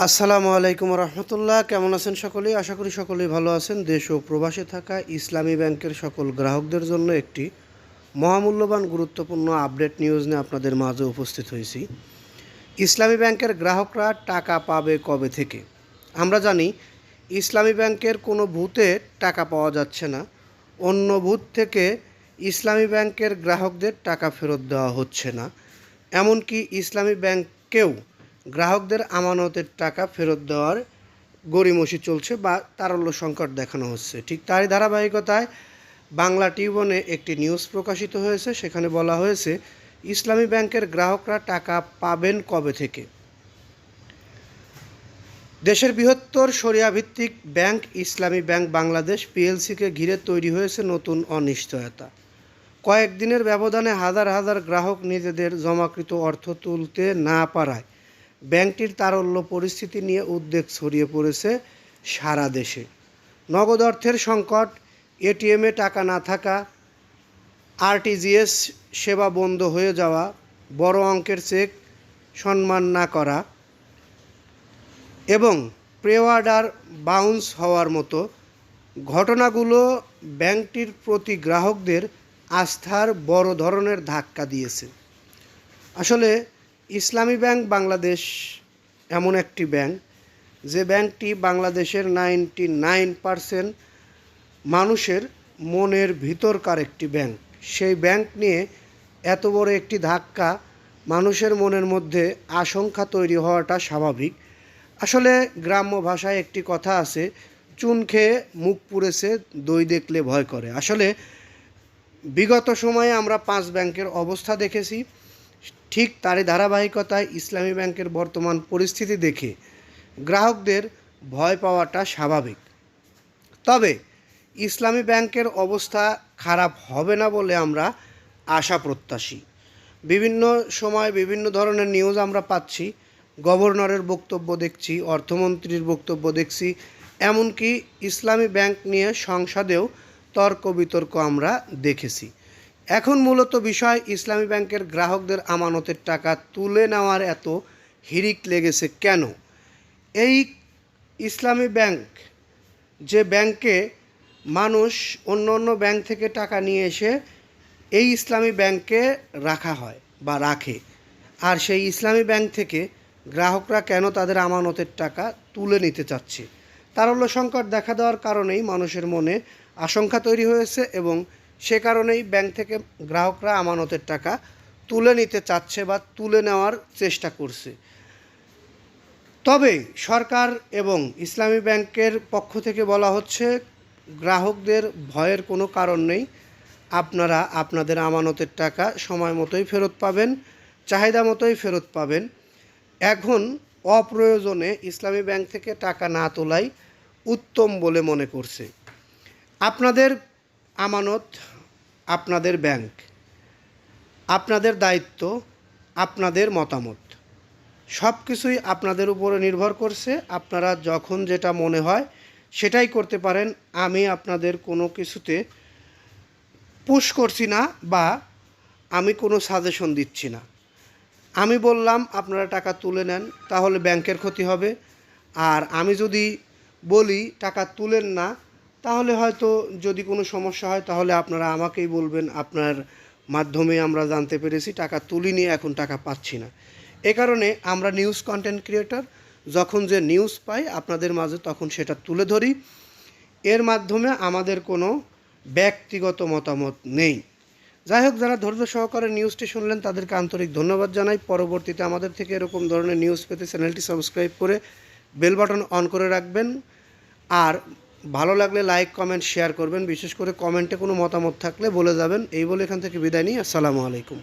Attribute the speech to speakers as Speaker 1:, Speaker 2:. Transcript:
Speaker 1: আসসালামু আলাইকুম রহমতুল্লাহ। কেমন আছেন সকলেই? আশা করি সকলেই ভালো আছেন। দেশ ও প্রবাসে থাকা ইসলামী ব্যাংকের সকল গ্রাহকদের জন্য একটি মহামূল্যবান গুরুত্বপূর্ণ আপডেট নিউজ নিয়ে আপনাদের মাঝে উপস্থিত হয়েছি। ইসলামী ব্যাংকের গ্রাহকরা টাকা পাবে কবে থেকে? আমরা জানি ইসলামী ব্যাংকের কোনো বুথে টাকা পাওয়া যাচ্ছে না। অন্য বুথ থেকে ইসলামী ব্যাংকের গ্রাহকদের টাকা ফেরত দেওয়া হচ্ছে না। এমনকি ইসলামী ব্যাংকেও গ্রাহকদের আমানতের টাকা ফেরত দেওয়ার গড়িমসি চলছে বা তারল্য সংকট দেখানো হচ্ছে। ঠিক তারই ধারাবাহিকতায় বাংলা ট্রিবিউনে একটি নিউজ প্রকাশিত হয়েছে। সেখানে বলা হয়েছে ইসলামী ব্যাংকের গ্রাহকরা টাকা পাবেন কবে থেকে। দেশের বৃহত্তর শরিয়াভিত্তিক ব্যাংক ইসলামী ব্যাংক বাংলাদেশ পিএলসিকে ঘিরে তৈরি হয়েছে নতুন অনিশ্চয়তা। কয়েকদিনের ব্যবধানে হাজার হাজার গ্রাহক নিজেদের জমাকৃত অর্থ তুলতে না পারায় ব্যাংকটির তারল্য পরিস্থিতি নিয়ে উদ্বেগ ছড়িয়ে পড়েছে সারা দেশে। নগদ অর্থের সংকট, এটিএমে টাকা না থাকা, আরটিজিএস সেবা বন্ধ হয়ে যাওয়া, বড় অঙ্কের চেক সম্মান না করা এবং প্রি অর্ডার বাউন্স হওয়ার মতো ঘটনাগুলো ব্যাংকটির প্রতি গ্রাহকদের আস্থার বড় ধরনের ধাক্কা দিয়েছে। আসলে ইসলামী ব্যাংক বাংলাদেশ এমন একটি ব্যাংক যে ব্যাংকটি বাংলাদেশের 99% মানুষের মনের ভিতরকার একটি ব্যাংক। সেই ব্যাংক নিয়ে এত বড় একটি ধাক্কা, মানুষের মনের মধ্যে আশঙ্কা তৈরি হওয়াটা স্বাভাবিক। আসলে গ্রাম্য ভাষায় একটি কথা আছে, চুন খেয়ে মুখ পুড়েছে, দই দেখলে ভয় করে। আসলে বিগত সময়ে আমরা 5 ব্যাংকের অবস্থা দেখেছি। ঠিক তারই ধারাবাহিকতায় ইসলামী ব্যাংকের বর্তমান পরিস্থিতি দেখে গ্রাহকদের ভয় পাওয়াটা স্বাভাবিক। তবে ইসলামী ব্যাংকের অবস্থা খারাপ হবে না বলে আমরা আশা প্রত্যাশী। বিভিন্ন সময় বিভিন্ন ধরনের নিউজ আমরা পাচ্ছি, গভর্নরের বক্তব্য দেখছি, অর্থমন্ত্রীর বক্তব্য দেখছি, এমনকি ইসলামী ব্যাংক নিয়ে সংসদেও তর্ক বিতর্ক আমরা দেখেছি। এখন মূলত বিষয়, ইসলামী ব্যাংকের গ্রাহকদের আমানতের টাকা তুলে নেওয়ার এত হিড়িক লেগেছে কেন? এই ইসলামী ব্যাংক যে ব্যাংকে মানুষ অন্য অন্য ব্যাংক থেকে টাকা নিয়ে এসে এই ইসলামী ব্যাংকে রাখা হয় বা রাখে, আর সেই ইসলামী ব্যাংক থেকে গ্রাহকরা কেন তাদের আমানতের টাকা তুলে নিতে চাচ্ছে? তারল্য সংকট দেখা দেওয়ার কারণেই মানুষের মনে আশঙ্কা তৈরি হয়েছে এবং সে কারণেই ব্যাংক থেকে গ্রাহকরা আমানতের টাকা তুলে নিতে চাচ্ছে বা তুলে নেওয়ার চেষ্টা করছে। তবে সরকার এবং ইসলামী ব্যাংকের পক্ষ থেকে বলা হচ্ছে, গ্রাহকদের ভয়ের কোনো কারণ নেই, আপনারা আপনাদের আমানতের টাকা সময় মতোই ফেরত পাবেন, চাহিদা মতোই ফেরত পাবেন। এখন অপ্রয়োজনে ইসলামী ব্যাংক থেকে টাকা না তোলাই উত্তম বলে মনে করছে। আপনাদের আমানত, আপনাদের ব্যাংক, আপনাদের দায়িত্ব, আপনাদের মতামত, সব কিছুই আপনাদের উপরে নির্ভর করছে। আপনারা যখন যেটা মনে হয় সেটাই করতে পারেন। আমি আপনাদের কোনো কিছুতে পুশ করছি না বা আমি কোনো সাজেশন দিচ্ছি না। আমি বললাম আপনারা টাকা তুলে নেন, তাহলে ব্যাংকের ক্ষতি হবে। আর আমি যদি বলি টাকা তুলেন না, তাহলে হয়তো যদি কোনো সমস্যা হয় তাহলে আপনারা আমাকেই বলবেন, আপনার মাধ্যমে আমরা জানতে পেরেছি টাকা তুলিনি, এখন টাকা পাচ্ছি না। এ কারণে আমরা নিউজ কন্টেন্ট ক্রিয়েটর যখন যে নিউজ পাই আপনাদের মাঝে তখন সেটা তুলে ধরি। এর মাধ্যমে আমাদের কোনো ব্যক্তিগত মতামত নেই। যাই হোক, যারা ধৈর্য সহকারে নিউজটি শুনলেন তাদেরকে আন্তরিক ধন্যবাদ জানাই। পরবর্তীতে আমাদের থেকে এরকম ধরনের নিউজ পেতে চ্যানেলটি সাবস্ক্রাইব করে বেল বাটন অন করে রাখবেন। আর ভালো লাগলে লাইক, কমেন্ট, শেয়ার করবেন। বিশেষ করে কমেন্টে কোনো মতামত থাকলে বলে যাবেন। এই বলে এখান থেকে বিদায় নিই। আসসালামু আলাইকুম।